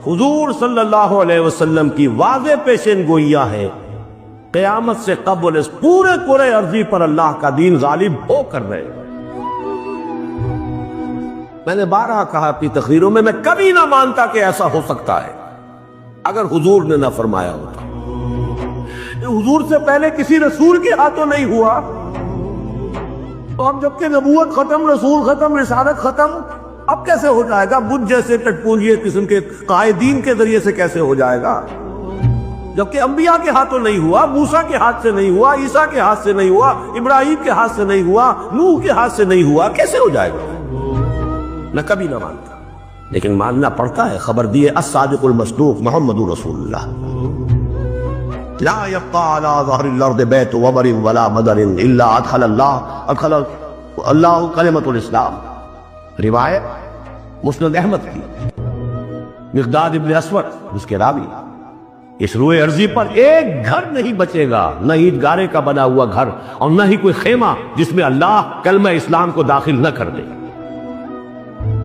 حضور صلی اللہ علیہ وسلم کی واضح پیشین گوئیاں ہیں، قیامت سے قبل اس پورے کرے ارضی پر اللہ کا دین غالب ہو کر رہے گا۔ میں نے بارہا کہا اپنی تقریروں میں کبھی نہ مانتا کہ ایسا ہو سکتا ہے اگر حضور نے نہ فرمایا ہوتا۔ حضور سے پہلے کسی رسول کے ہاتھوں نہیں ہوا، تو اب جبکہ نبوت ختم، رسول ختم، رسالت ختم، اب کیسے ہو جائے گا؟ بدھ جیسے ٹٹپونجیے قسم کے قائدین کے ذریعے سے کیسے ہو جائے گا؟ جبکہ انبیاء کے ہاتھوں نہیں ہوا، موسیٰ کے ہاتھ سے نہیں ہوا، عیسیٰ کے ہاتھ سے نہیں ہوا، ابراہیم کے ہاتھ سے نہیں ہوا، نوح کے ہاتھ سے نہیں ہوا، کیسے ہو جائے گا؟ میں کبھی نہ مانتا، لیکن ماننا پڑتا ہے۔ خبر دیے الصادق المصدوق محمد رسول اللہ، لا يبقى على ظهر الارض بيت وبر ولا مدر الا ادخل الله کلمۃ الاسلام۔ روایت مسند احمد کی، مقداد ابن اسود جس کے راوی، اس روئے ارضی پر ایک گھر نہیں بچے گا، نہ اینٹ گارے کا بنا ہوا گھر اور نہ ہی کوئی خیمہ جس میں اللہ کلمہ اسلام کو داخل نہ کر دے۔